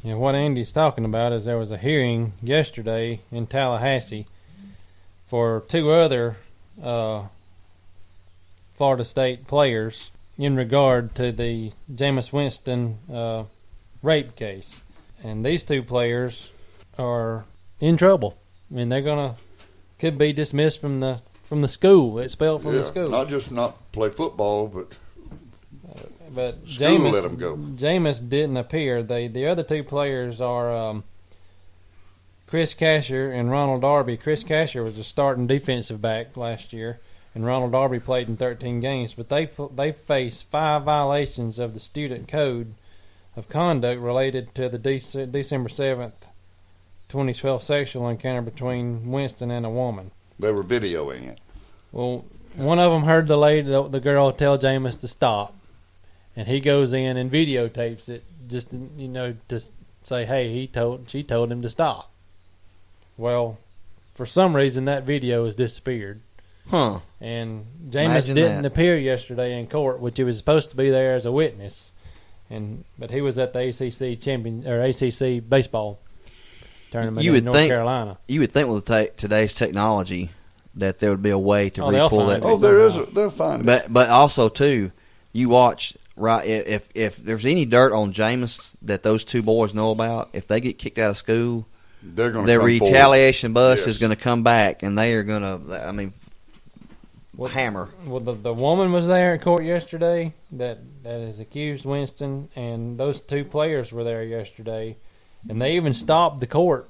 what Andy's talking about is there was a hearing yesterday in Tallahassee for 2 other Florida State players in regard to the Jameis Winston rape case. And these 2 players are in trouble. I mean, could be dismissed from the school, expelled from the school. Not just not play football, but Jameis, let them go. Jameis didn't appear. The other 2 players are Chris Casher and Ronald Darby. Chris Casher was a starting defensive back last year, and Ronald Darby played in 13 games. But they face 5 violations of the student code of conduct related to the December 7th, 2012 sexual encounter between Winston and a woman. They were videoing it. Well, one of them heard the girl tell Jameis to stop, and he goes in and videotapes it just to say, hey, she told him to stop. Well, for some reason that video has disappeared. Huh. And Jameis didn't appear yesterday in court, which he was supposed to be there as a witness, but he was at the ACC baseball tournament in North Carolina. You would think with today's technology that there would be a way to re-pull that. Oh, there is. They'll find it. But also too, you watch if there's any dirt on Jameis that those 2 boys know about, if they get kicked out of school, their retaliation bus is going to come back, and they are going to. Hammer. Well, the woman was there in court yesterday that has accused Winston, and those 2 players were there yesterday, and they even stopped the court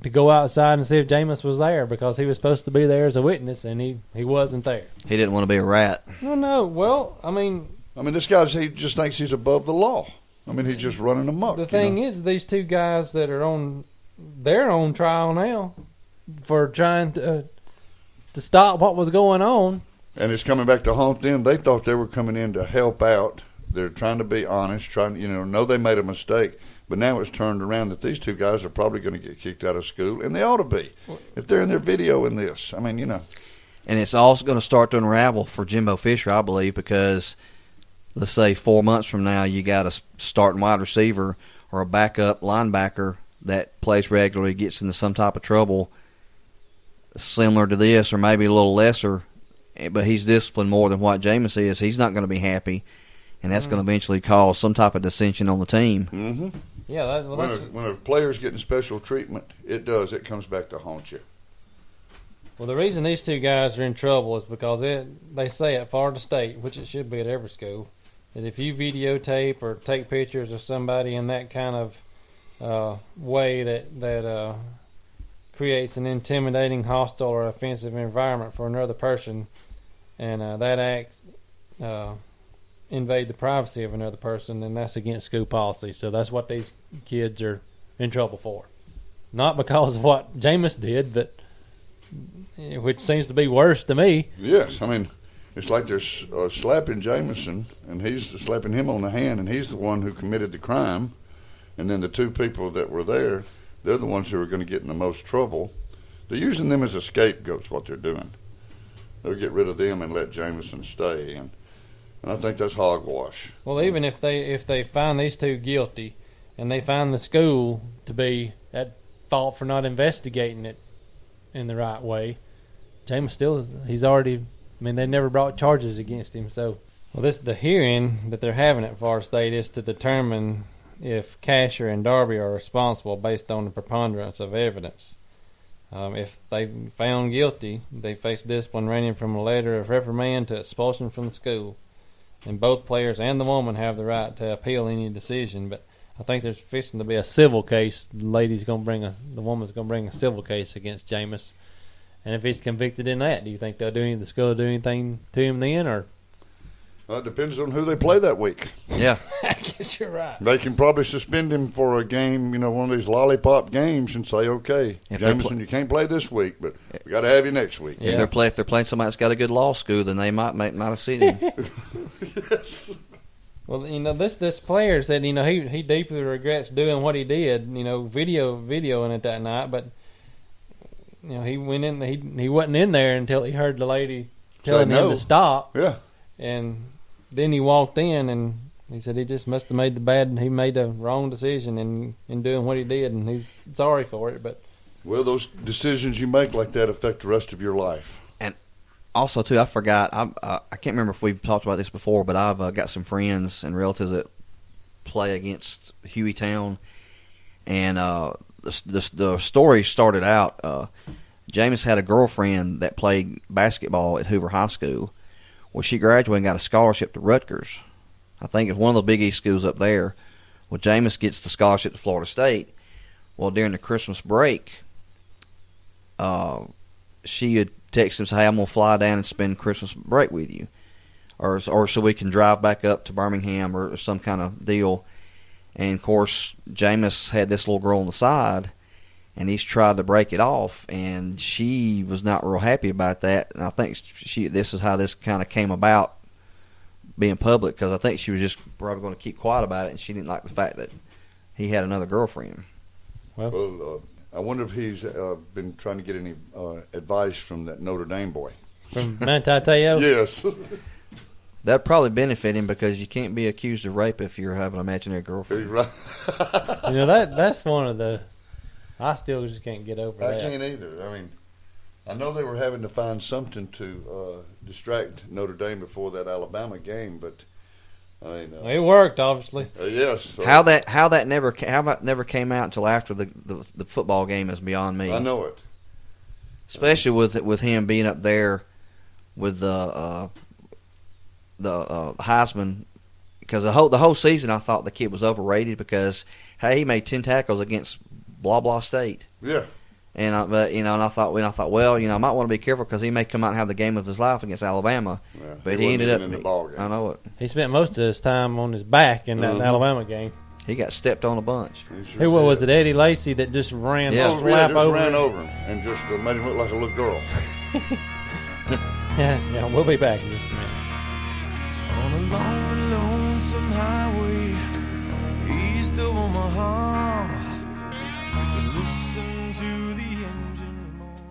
to go outside and see if Jameis was there because he was supposed to be there as a witness, and he wasn't there. He didn't want to be a rat. No. Well, I mean, this guy, he just thinks he's above the law. He's just running amok. The thing is, these 2 guys that are they're on trial now for trying to stop what was going on. And it's coming back to haunt them. They thought they were coming in to help out. They're trying to be honest, know they made a mistake. But now it's turned around that these 2 guys are probably going to get kicked out of school, and they ought to be if they're in their video in this. And it's also going to start to unravel for Jimbo Fisher, I believe, because let's say 4 months from now you got a starting wide receiver or a backup linebacker that plays regularly, gets into some type of trouble similar to this or maybe a little lesser, but he's disciplined more than what Jameis is. He's not going to be happy, and that's going to eventually cause some type of dissension on the team. Mm-hmm. Yeah, when a player's getting special treatment, it comes back to haunt you. Well, the reason these 2 guys are in trouble is because they say at Florida State, which it should be at every school, that if you videotape or take pictures of somebody in that kind of way that creates an intimidating, hostile, or offensive environment for another person, and that act invade the privacy of another person, then that's against school policy. So that's what these kids are in trouble for. Not because of what Jameis did, but which seems to be worse to me. Yes, it's like they're slapping Jameson, and he's slapping him on the hand, and he's the one who committed the crime. And then the 2 people that were there, they're the ones who are going to get in the most trouble. They're using them as a scapegoats, what they're doing. They'll get rid of them and let Jameson stay. And I think that's hogwash. Well, even if they find these 2 guilty and they find the school to be at fault for not investigating it in the right way, Jameis they never brought charges against him. So, the hearing that they're having at Florida State is to determine if Casher and Darby are responsible based on the preponderance of evidence. If they found guilty, they face discipline ranging from a letter of reprimand to expulsion from the school. And both players and the woman have the right to appeal any decision. But I think there's fixing to be a civil case. The woman's going to bring a civil case against Jameis. And if he's convicted in that, do you think the school will do anything to him then, or? Well, it depends on who they play that week. Yeah. I guess you're right. They can probably suspend him for a game, one of these lollipop games, and say, okay, Jameson, you can't play this week, but we got to have you next week. Yeah. If they're playing somebody that's got a good law school, then they might have seen him. Yes. Well, this player said, he deeply regrets doing what he did, videoing it that night, but he went in, he wasn't in there until he heard the lady telling him to stop. Yeah. And then he walked in, and He said he just must have he made a wrong decision in doing what he did, and he's sorry for it. But well, those decisions you make like that affect the rest of your life. And also, too, I forgot, I can't remember if we've talked about this before, but I've got some friends and relatives that play against Hueytown. And the story started out, Jameis had a girlfriend that played basketball at Hoover High School. Well, she graduated and got a scholarship to Rutgers. I think it's one of the Big East schools up there. Well, Jameis gets the scholarship to Florida State. Well, during the Christmas break, she had texted him and said, "Hey, I'm going to fly down and spend Christmas break with you. Or so we can drive back up to Birmingham or some kind of deal." And, of course, Jameis had this little girl on the side, and he's tried to break it off, and she was not real happy about that. And I think this is how this kind of came about, being public, because I think she was just probably going to keep quiet about it, and she didn't like the fact that he had another girlfriend. Well, I wonder if he's been trying to get any advice from that Notre Dame boy. From Manti-Te'o? Yes. That'd probably benefit him, because you can't be accused of rape if you're having an imaginary girlfriend. He's right. That's one of the... I still just can't get over that. I can't either. I mean, I know they were having to find something to distract Notre Dame before that Alabama game, but I mean, it worked, obviously. Yes. How that never came out until after the football game is beyond me. I know it. Especially with him being up there with the Heisman, because the whole season I thought the kid was overrated, because hey, he made 10 tackles against blah blah State. Yeah. And I thought, well, I might want to be careful, because he may come out and have the game of his life against Alabama. Yeah, but he ended up in the ball game. I know it. He spent most of his time on his back in that Alabama game. He got stepped on a bunch. Who was it? Eddie Lacy that just ran just ran over him and just made him look like a little girl. Yeah, we'll be back in just a minute. On a long and lonesome highway east of Omaha, I can listen to the engine moaning.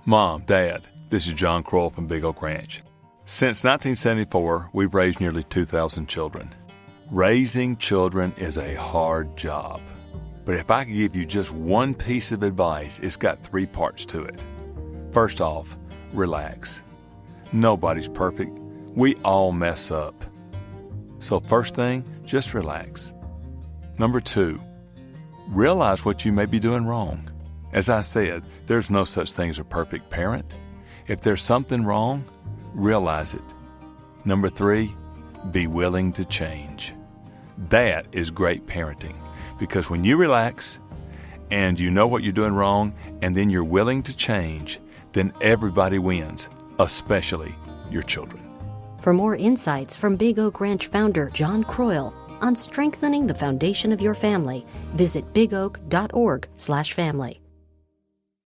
Mom, Dad, this is John Kroll from Big Oak Ranch. Since 1974, we've raised nearly 2,000 children. Raising children is a hard job. But if I could give you just one piece of advice, it's got 3 parts to it. First off, relax. Nobody's perfect. We all mess up. So first thing, just relax. Number 2, realize what you may be doing wrong. As I said, there's no such thing as a perfect parent. If there's something wrong, realize it. Number 3, be willing to change. That is great parenting, because when you relax and you know what you're doing wrong and then you're willing to change, then everybody wins, especially your children. For more insights from Big Oak Ranch founder John Croyle on strengthening the foundation of your family, visit bigoak.org/family.